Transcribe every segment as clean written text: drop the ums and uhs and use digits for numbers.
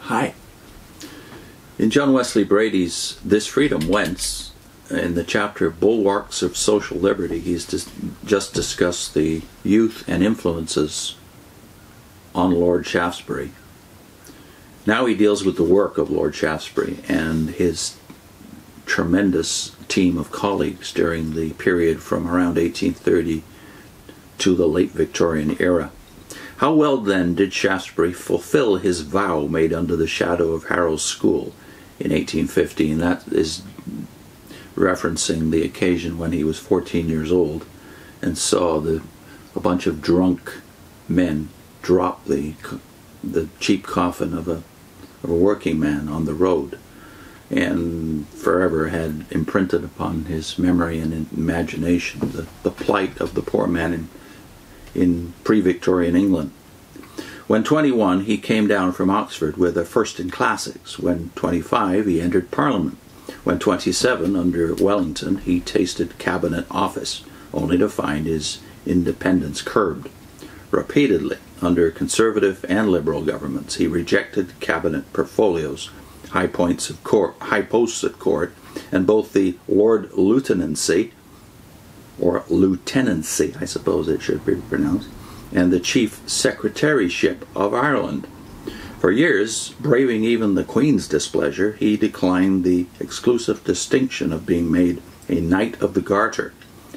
Hi. In John Wesley Brady's This Freedom, Whence, in the chapter Bulwarks of Social Liberty, he's just discussed the youth and influences on Lord Shaftesbury. Now he deals with the work of Lord Shaftesbury and his tremendous team of colleagues during the period from around 1830 to the late Victorian era. How well then did Shaftesbury fulfill his vow made under the shadow of Harrow's School in 1850, and that is referencing the occasion when he was 14 years old and saw a bunch of drunk men drop the cheap coffin of a working man on the road, and forever had imprinted upon his memory and imagination the plight of the poor man in pre-Victorian England. When 21, he came down from Oxford with a first in classics. When 25, he entered Parliament. When 27, under Wellington, he tasted cabinet office, only to find his independence curbed. Repeatedly, under Conservative and Liberal governments, he rejected cabinet portfolios, high posts at court, and both the Lord Lieutenancy, or Lieutenancy, I suppose it should be pronounced, and the Chief Secretaryship of Ireland. For years, braving even the Queen's displeasure, he declined the exclusive distinction of being made a Knight of the Garter,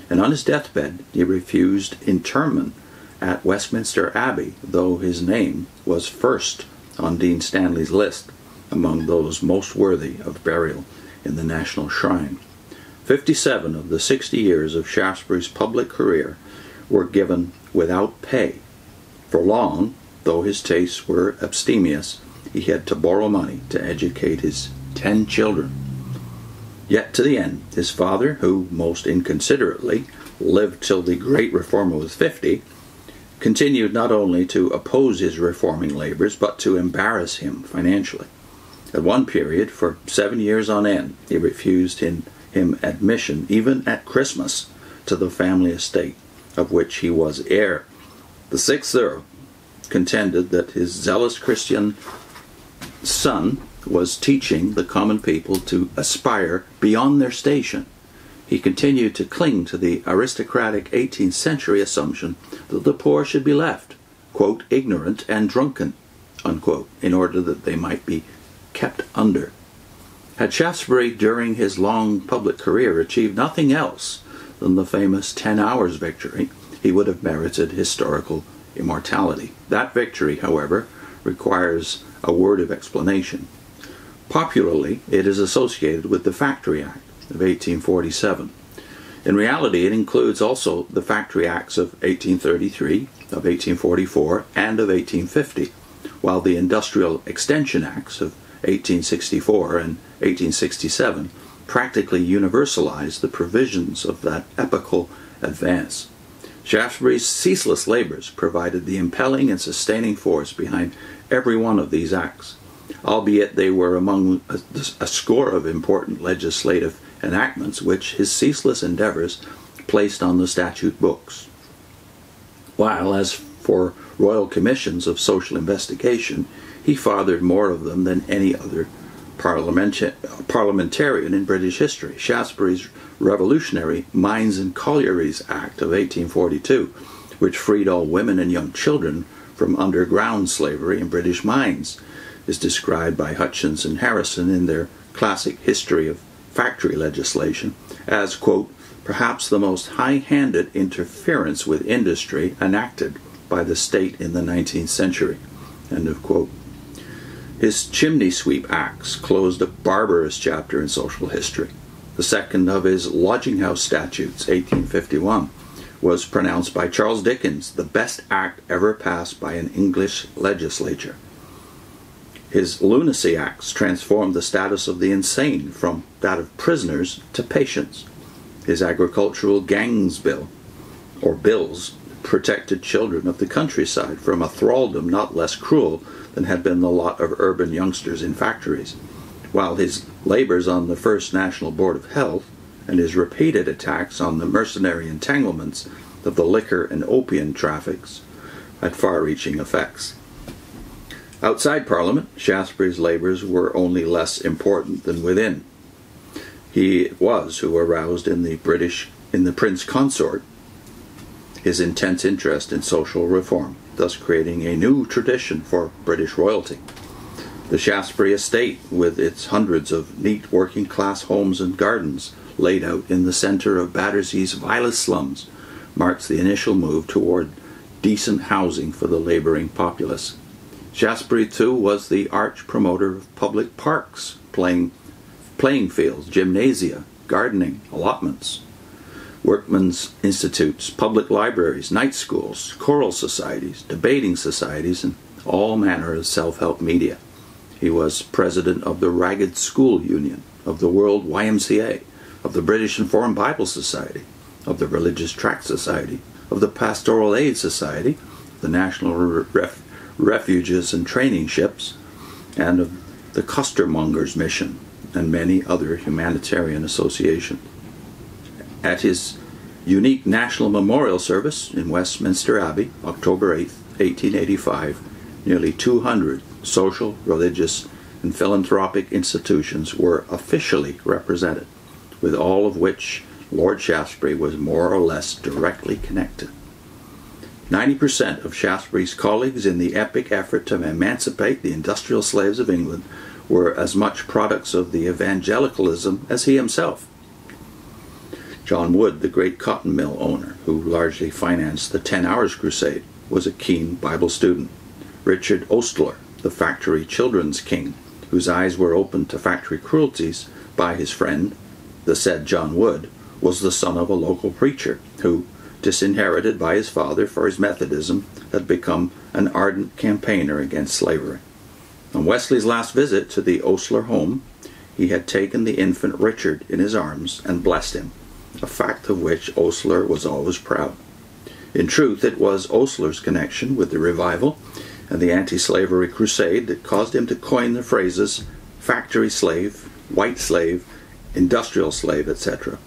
and on his deathbed he refused interment at Westminster Abbey, though his name was first on Dean Stanley's list among those most worthy of burial in the National Shrine. 57 of the 60 years of Shaftesbury's public career were given without pay. For long, though his tastes were abstemious, he had to borrow money to educate his 10 children. Yet to the end, his father, who most inconsiderately lived till the great reformer was 50, continued not only to oppose his reforming labors, but to embarrass him financially. At one period, for 7 years on end, he refused him admission, even at Christmas, to the family estate, of which he was heir. The sixth Earl contended that his zealous Christian son was teaching the common people to aspire beyond their station. He continued to cling to the aristocratic 18th century assumption that the poor should be left, quote, ignorant and drunken, unquote, in order that they might be kept under. Had Shaftesbury, during his long public career, achieved nothing else than the famous 10 Hours victory, he would have merited historical immortality. That victory, however, requires a word of explanation. Popularly, it is associated with the Factory Act of 1847. In reality, it includes also the Factory Acts of 1833, of 1844, and of 1850, while the Industrial Extension Acts of 1864 and 1867 practically universalized the provisions of that epochal advance. Shaftesbury's ceaseless labors provided the impelling and sustaining force behind every one of these acts, albeit they were among a score of important legislative enactments which his ceaseless endeavors placed on the statute books. While, as for royal commissions of social investigation, he fathered more of them than any other parliamentarian in British history. Shaftesbury's revolutionary Mines and Collieries Act of 1842, which freed all women and young children from underground slavery in British mines, is described by Hutchins and Harrison in their classic history of factory legislation as, quote, perhaps the most high-handed interference with industry enacted by the state in the 19th century, end of quote. His Chimney Sweep Acts closed a barbarous chapter in social history. The second of his Lodging House Statutes, 1851, was pronounced by Charles Dickens the best act ever passed by an English legislature. His Lunacy Acts transformed the status of the insane from that of prisoners to patients. His Agricultural Gangs Bill, or bills, protected children of the countryside from a thraldom not less cruel than had been the lot of urban youngsters in factories, while his labors on the First National Board of Health and his repeated attacks on the mercenary entanglements of the liquor and opium traffics had far-reaching effects. Outside Parliament, Shaftesbury's labours were only less important than within. He it was who aroused in the Prince Consort his intense interest in social reform, thus creating a new tradition for British royalty. The Shaftesbury estate, with its hundreds of neat working-class homes and gardens laid out in the centre of Battersea's vilest slums, marks the initial move toward decent housing for the labouring populace. Shaftesbury, too, was the arch promoter of public parks, playing fields, gymnasia, gardening, allotments, workmen's institutes, public libraries, night schools, choral societies, debating societies, and all manner of self-help media. He was president of the Ragged School Union, of the World YMCA, of the British Informed Bible Society, of the Religious Tract Society, of the Pastoral Aid Society, the National Refuges and Training Ships, and of the Costermongers Mission, and many other humanitarian associations. At his unique National Memorial Service in Westminster Abbey, October 8, 1885, nearly 200 social, religious, and philanthropic institutions were officially represented, with all of which Lord Shaftesbury was more or less directly connected. 90% of Shaftesbury's colleagues in the epic effort to emancipate the industrial slaves of England were as much products of the evangelicalism as he himself. John Wood, the great cotton mill owner, who largely financed the 10 Hours Crusade, was a keen Bible student. Richard Oastler, the factory children's king, whose eyes were opened to factory cruelties by his friend, the said John Wood, was the son of a local preacher who, disinherited by his father for his Methodism, had become an ardent campaigner against slavery. On Wesley's last visit to the Oastler home, he had taken the infant Richard in his arms and blessed him, a fact of which Oastler was always proud. In truth, it was Oastler's connection with the revival and the anti-slavery crusade that caused him to coin the phrases factory slave, white slave, industrial slave, etc.,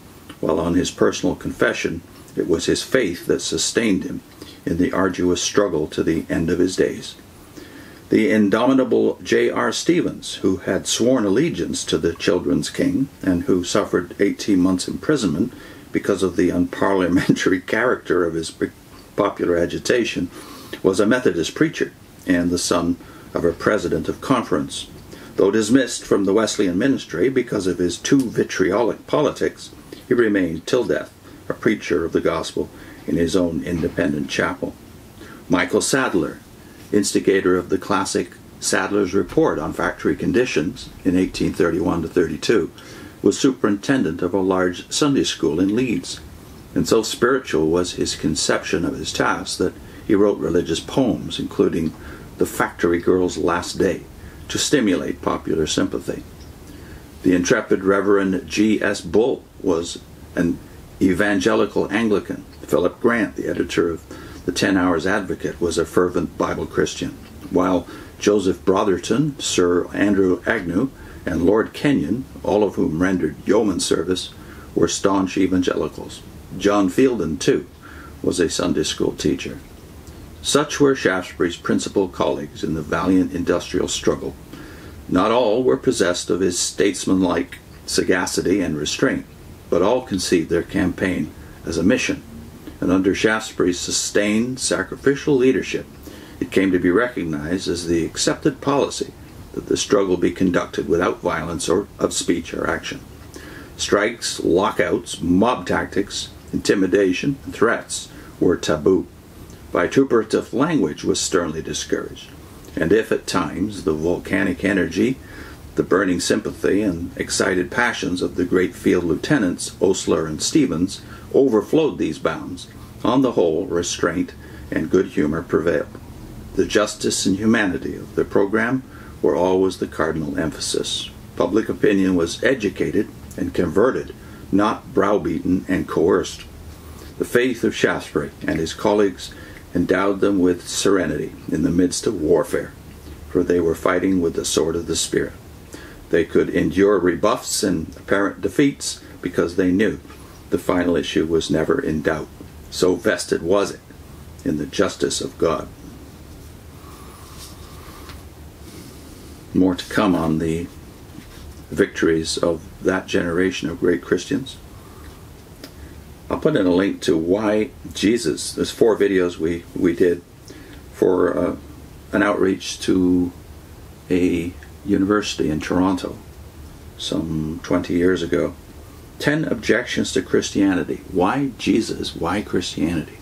while on his personal confession, it was his faith that sustained him in the arduous struggle to the end of his days. The indomitable J.R. Stevens, who had sworn allegiance to the children's king and who suffered 18 months' imprisonment because of the unparliamentary character of his popular agitation, was a Methodist preacher and the son of a president of conference. Though dismissed from the Wesleyan ministry because of his too vitriolic politics, he remained till death a preacher of the gospel in his own independent chapel. Michael Sadler, instigator of the classic Sadler's Report on Factory Conditions in 1831-32, was superintendent of a large Sunday school in Leeds, and so spiritual was his conception of his task that he wrote religious poems, including The Factory Girl's Last Day, to stimulate popular sympathy. The intrepid Reverend G.S. Bull was an evangelical Anglican. Philip Grant, the editor of the 10 Hours Advocate, was a fervent Bible Christian, while Joseph Brotherton, Sir Andrew Agnew, and Lord Kenyon, all of whom rendered yeoman service, were staunch evangelicals. John Fielden, too, was a Sunday school teacher. Such were Shaftesbury's principal colleagues in the valiant industrial struggle. Not all were possessed of his statesmanlike sagacity and restraint, but all conceived their campaign as a mission, and under Shaftesbury's sustained, sacrificial leadership, it came to be recognized as the accepted policy that the struggle be conducted without violence or of speech or action. Strikes, lockouts, mob tactics, intimidation, and threats were taboo. Vituperative language was sternly discouraged, and if at times the volcanic energy, the burning sympathy, and excited passions of the great field lieutenants, Oastler and Stevens, overflowed these bounds, on the whole, restraint and good humor prevailed. The justice and humanity of the program were always the cardinal emphasis. Public opinion was educated and converted, not browbeaten and coerced. The faith of Shaftesbury and his colleagues endowed them with serenity in the midst of warfare, for they were fighting with the sword of the Spirit. They could endure rebuffs and apparent defeats because they knew the final issue was never in doubt. So vested was it in the justice of God. More to come on the victories of that generation of great Christians. I'll put in a link to Why Jesus. There's 4 videos we did for an outreach to a university in Toronto some 20 years ago. 10 objections to Christianity. Why Jesus? Why Christianity?